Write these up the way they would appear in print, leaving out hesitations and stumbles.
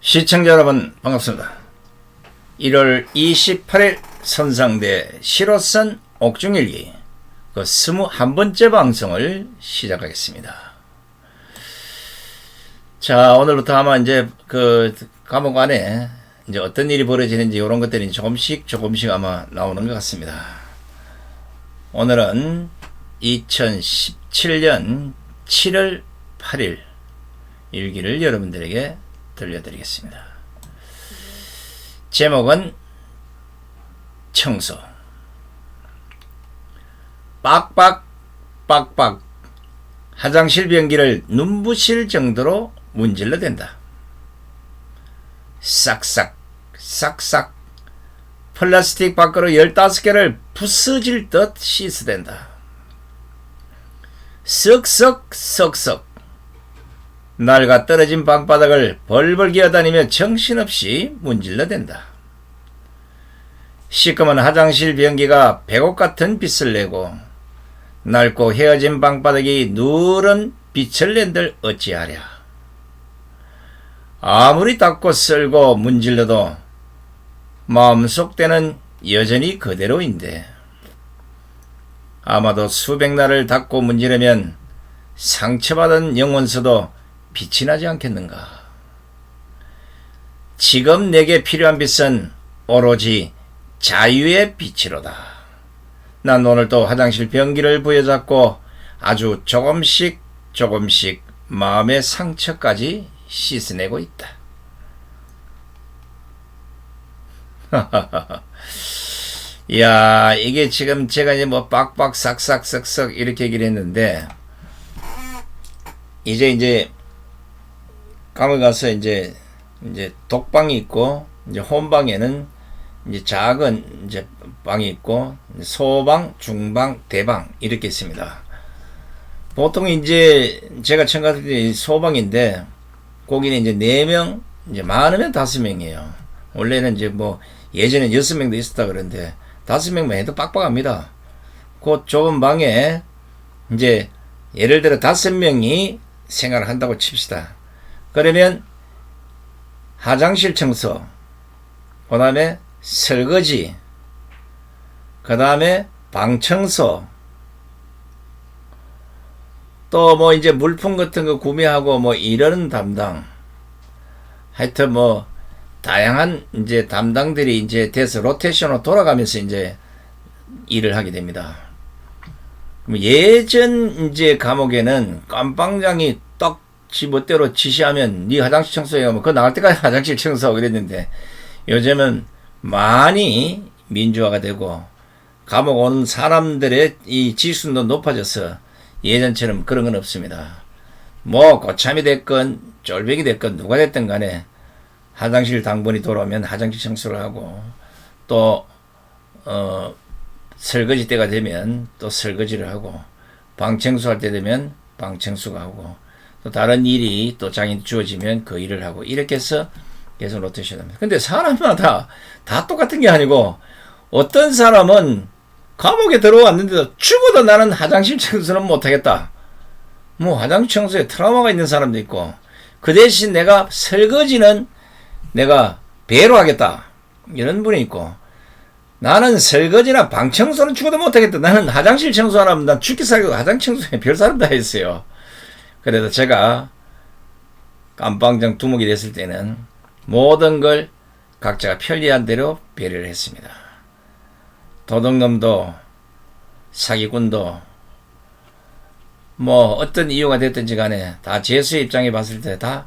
시청자 여러분 반갑습니다. 1월 28일 선상대 실호선 옥중일기 그 21번째 방송을 시작하겠습니다. 자, 오늘부터 아마 이제 그 감옥 안에 이제 어떤 일이 벌어지는지 이런 것들이 조금씩 아마 나오는 것 같습니다. 오늘은 2017년 7월 8일 일기를 여러분들에게 들려드리겠습니다. 제목은 청소. 빡빡 화장실 변기를 눈부실 정도로 문질러 댄다. 싹싹 플라스틱 밖으로 15개를 부서질 듯 씻어댄다. 쓱쓱 낡아 떨어진 방바닥을 벌벌 기어다니며 정신없이 문질러 댄다. 시커먼 화장실 변기가 백옥 같은 빛을 내고 낡고 헤어진 방바닥이 누런 빛을 낸들 어찌하랴. 아무리 닦고 쓸고 문질러도 마음속 때는 여전히 그대로인데 아마도 수백 날을 닦고 문지르면 상처받은 영혼서도 빛이 나지 않겠는가. 지금 내게 필요한 빛은 오로지 자유의 빛이로다. 난 오늘도 화장실 변기를 부여잡고 아주 조금씩 마음의 상처까지 씻어내고 있다. 이야, 이게 지금 제가 이제 뭐 빡빡 싹싹 이렇게 얘기를 했는데 이제 감옥에 가서 이제 독방이 있고 이제 홈방에는 이제 작은 이제 방이 있고 소방, 중방, 대방 이렇게 있습니다. 보통 이제 제가 처음 갔을 때 소방인데 거기는 이제 4명, 이제 많으면 5명이에요. 원래는 이제 뭐 예전에 6명도 있었다 그러는데 5명만 해도 빡빡합니다. 그 좁은 방에 이제 예를 들어 5명이 생활을 한다고 칩시다. 그러면 화장실 청소, 그 다음에 설거지, 그 다음에 방 청소, 또 뭐 이제 물품 같은 거 구매하고 뭐 이런 담당, 하여튼 뭐 다양한 이제 담당들이 이제 돼서 로테이션으로 돌아가면서 이제 일을 하게 됩니다. 예전 이제 감옥에는 깜빵장이 딱 지멋대로 지시하면 네 화장실 청소해 뭐 그거 나갈 때까지 화장실 청소하고 그랬는데 요즘은 많이 민주화가 되고 감옥 오는 사람들의 이 지수도 높아져서 예전처럼 그런 건 없습니다. 뭐 고참이 됐건 쫄백이 됐건 누가 됐든 간에 화장실 당번이 돌아오면 화장실 청소를 하고 또 설거지 때가 되면 또 설거지를 하고 방 청소할 때 되면 방 청소가 하고 또 다른 일이 또 장이 주어지면 그 일을 하고 이렇게 해서 계속 로테이션 합니다. 근데 사람마다 다 똑같은 게 아니고 어떤 사람은 감옥에 들어왔는데도 죽어도 나는 화장실 청소는 못하겠다. 뭐 화장실 청소에 트라우마가 있는 사람도 있고 그 대신 내가 설거지는 내가 배로 하겠다. 이런 분이 있고 나는 설거지나 방 청소는 죽어도 못하겠다. 나는 화장실 청소 안 하면 난 죽기 살기도 화장실 청소에 별 사람 다 했어요. 그래도 제가 깜빵장 두목이 됐을 때는 모든 걸 각자가 편리한 대로 배려를 했습니다. 도둑놈도 사기꾼도 뭐 어떤 이유가 됐든지 간에 다 죄수의 입장에 봤을 때 다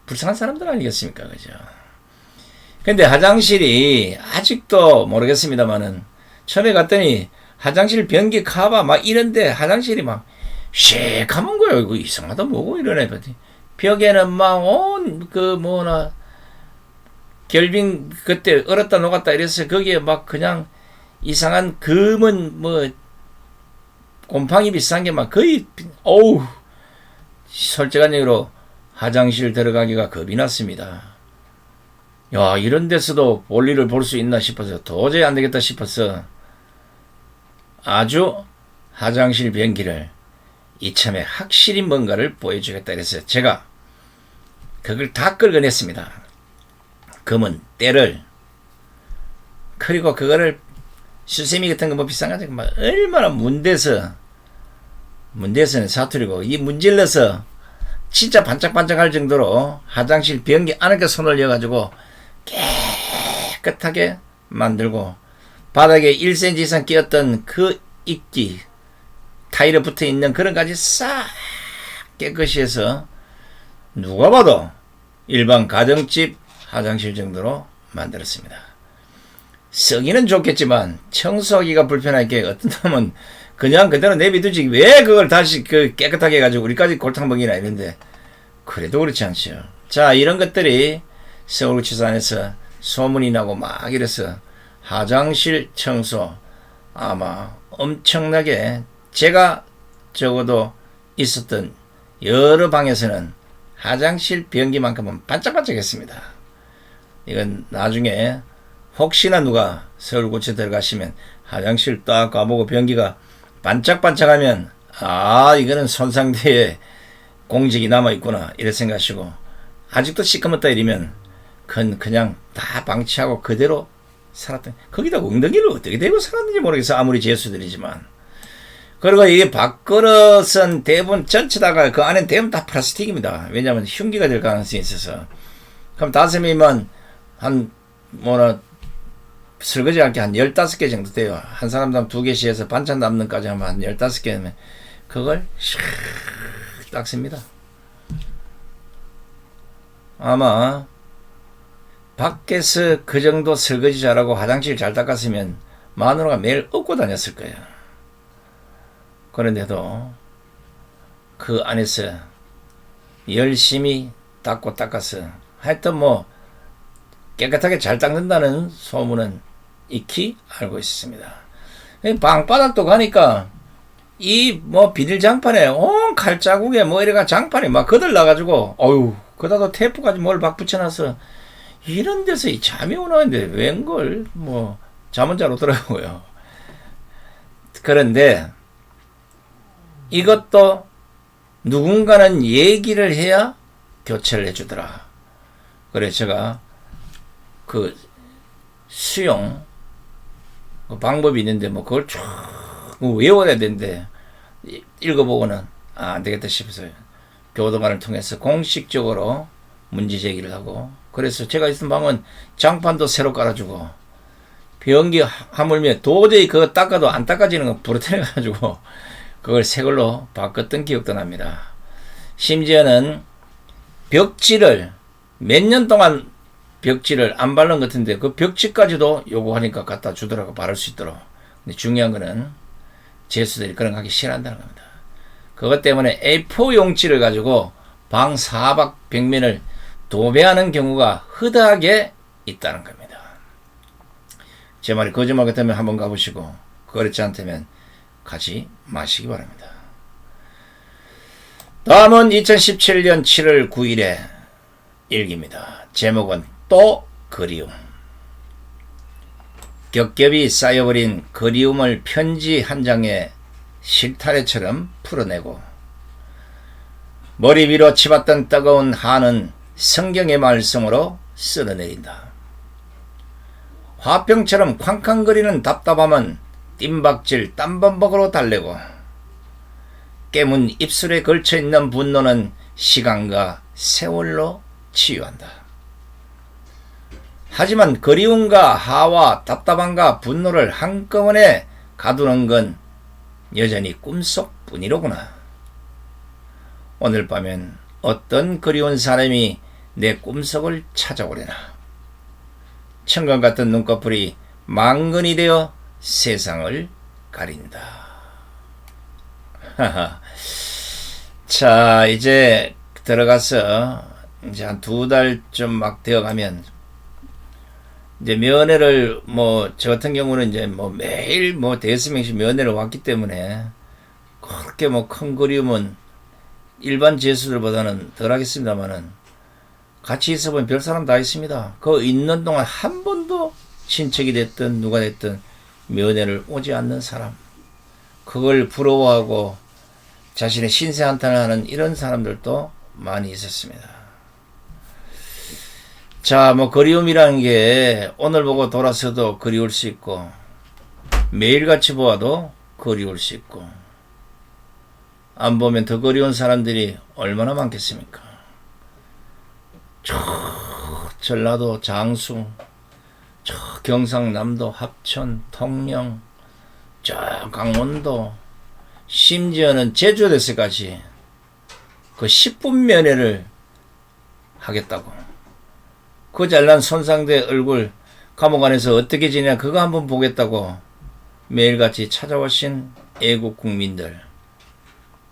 불쌍한 사람들 아니겠습니까? 그죠? 근데 화장실이 아직도 모르겠습니다만은 처음에 갔더니 화장실 변기 카바 막 이런데 화장실이 막 쉐익하면 거예요. 이거 이상하다 뭐고 이러네. 벽에는 막 온 그 뭐나 결빙 그때 얼었다 녹았다 이래서 거기에 막 그냥 이상한 검은 뭐 곰팡이 비슷한 게 막 거의 어우 솔직한 얘기로 화장실 들어가기가 겁이 났습니다. 야, 이런 데서도 볼일을 볼 수 있나 싶어서 도저히 안 되겠다 싶어서 아주 화장실 변기를 이참에 확실히 뭔가를 보여주겠다 그래서 제가 그걸 다 긁어냈습니다. 금은 때를. 그리고 그거를 수세미 같은 거 뭐 비싼 거 가지고 막 얼마나 문대서는 사투리고 이 문질러서 진짜 반짝반짝할 정도로 화장실 변기 안에 손을 넣어가지고 깨끗하게 만들고 바닥에 1cm 이상 끼었던 그 이끼 타일에 붙어있는 그런 가지 싹 깨끗이 해서 누가 봐도 일반 가정집 화장실 정도로 만들었습니다. 쓰기는 좋겠지만 청소하기가 불편하게 어떤 놈은 그냥 그대로 내비두지 왜 그걸 다시 깨끗하게 해가지고 우리까지 골탕 먹이나 이런데 그래도 그렇지 않죠. 자, 이런 것들이 서울구치소 안에서 소문이 나고 막 이래서 화장실 청소 아마 엄청나게 제가 적어도 있었던 여러 방에서는 화장실 변기만큼은 반짝반짝했습니다. 이건 나중에 혹시나 누가 서울구치소 들어가시면 화장실 딱 가보고 변기가 반짝반짝하면 아 이거는 손상대에 공직이 남아있구나 이렇게 생각하시고 아직도 시커멓다 이러면 그냥 다 방치하고 그대로 살았던 거기다 엉덩이를 어떻게 대고 살았는지 모르겠어 아무리 재수들이지만 그리고 이게 밥그릇은 대부분 전체다가 그 안에 대부분 다 플라스틱입니다. 왜냐하면 흉기가 될 가능성이 있어서 그럼 5명이면 한 설거지 할 게 한 15개 정도 돼요. 한 사람당 2개씩 해서 반찬 남는 까지 하면 한 15개 하면 그걸 샥 닦습니다. 아마 밖에서 그 정도 설거지 잘하고 화장실 잘 닦았으면 마누라가 매일 업고 다녔을 거예요. 그런데도 그 안에서 열심히 닦고 닦아서 하여튼 뭐 깨끗하게 잘 닦는다는 소문은 익히 알고 있습니다. 방바닥도 가니까 이 뭐 비닐 장판에 온 칼자국에 뭐 이래가 장판이 막 거들나가지고 어휴 그다도 테이프까지 뭘 막 붙여놔서 이런 데서 이 잠이 오는데 웬걸 뭐 잠은 잘 오더라고요. 그런데 이것도 누군가는 얘기를 해야 교체를 해주더라. 그래 제가 그 수용 그 방법이 있는데 뭐 그걸 쭉 외워야 되는데 읽어보고는 안 되겠다 싶어서 교도관을 통해서 공식적으로 문제 제기를 하고 그래서 제가 있던 방은 장판도 새로 깔아주고 변기 하물며 도저히 그거 닦아도 안 닦아지는 거 부러뜨려가지고 그걸 새 걸로 바꿨던 기억도 납니다. 심지어는 벽지를 몇 년 동안 벽지를 안 바른 것 같은데 그 벽지까지도 요구하니까 갖다 주더라고 바를 수 있도록. 근데 중요한 거는 재수들이 그런 거 하기 싫어한다는 겁니다. 그것 때문에 A4 용지를 가지고 방 사각 벽면을 도배하는 경우가 허다하게 있다는 겁니다. 제 말이 거짓말 같으면 한번 가보시고 그렇지 않다면 가지 마시기 바랍니다. 다음은 2017년 7월 9일의 일기입니다. 제목은 또 그리움. 겹겹이 쌓여버린 그리움을 편지 한 장에 실타래처럼 풀어내고 머리 위로 치받던 뜨거운 한은 성경의 말씀으로 쓸어내린다. 화병처럼 쾅쾅거리는 답답함은 뜀박질 땀범벅으로 달래고 깨문 입술에 걸쳐있는 분노는 시간과 세월로 치유한다. 하지만 그리움과 하와 답답함과 분노를 한꺼번에 가두는 건 여전히 꿈속뿐이로구나. 오늘 밤엔 어떤 그리운 사람이 내 꿈속을 찾아오려나. 천간 같은 눈꺼풀이 망근이 되어 세상을 가린다. 자, 이제 들어가서 이제 한 2달쯤 막 되어가면 이제 면회를 저 같은 경우는 이제 매일 대여섯 명씩 면회를 왔기 때문에 그렇게 큰 그리움은 일반 재수들보다는 덜 하겠습니다만은 같이 있어보면 별 사람 다 있습니다. 그 있는 동안 한 번도 친척이 됐든 누가 됐든 면회를 오지 않는 사람, 그걸 부러워하고 자신의 신세 한탄을 하는 이런 사람들도 많이 있었습니다. 자, 뭐 그리움이라는 게 오늘 보고 돌아서도 그리울 수 있고 매일같이 보아도 그리울 수 있고 안 보면 더 그리운 사람들이 얼마나 많겠습니까? 저 전라도 장수, 저 경상남도 합천, 통영, 저 강원도, 심지어는 제주도에서까지 그 10분 면회를 하겠다고. 그 잘난 손상대 얼굴 감옥 안에서 어떻게 지내냐 그거 한번 보겠다고 매일같이 찾아오신 애국 국민들,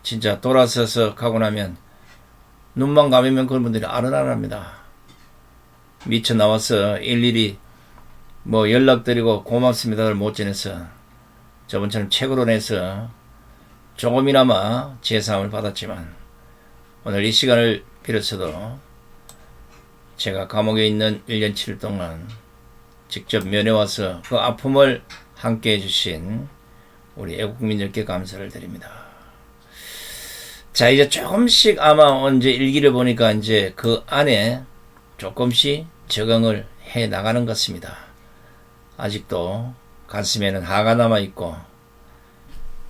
진짜 돌아서서 가고 나면 눈만 감으면 그런 분들이 아른아른합니다. 미쳐 나와서 일일이 뭐 연락드리고 고맙습니다를 못 전해서 저번처럼 책으로 내서 조금이나마 제사함을 받았지만 오늘 이 시간을 빌어서도 제가 감옥에 있는 1년 7일 동안 직접 면회 와서 그 아픔을 함께 해주신 우리 애국민들께 감사를 드립니다. 자, 이제 조금씩 아마 이제 일기를 보니까 이제 그 안에 조금씩 적응을 해 나가는 것 같습니다. 아직도 가슴에는 화가 남아있고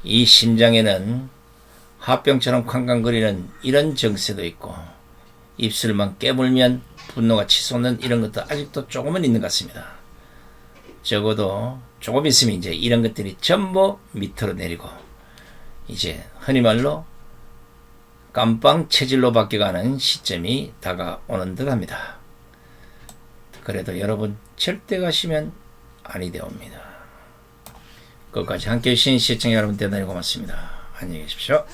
이 심장에는 화병처럼 쾅쾅거리는 이런 정세도 있고 입술만 깨물면 분노가 치솟는 이런 것도 아직도 조금은 있는 것 같습니다. 적어도 조금 있으면 이제 이런 것들이 전부 밑으로 내리고 이제 흔히 말로 깜빵 체질로 바뀌어가는 시점이 다가오는 듯 합니다. 그래도 여러분 절대 가시면 아니 되옵니다. 끝까지 함께 해주신 시청자 여러분 대단히 고맙습니다. 안녕히 계십시오.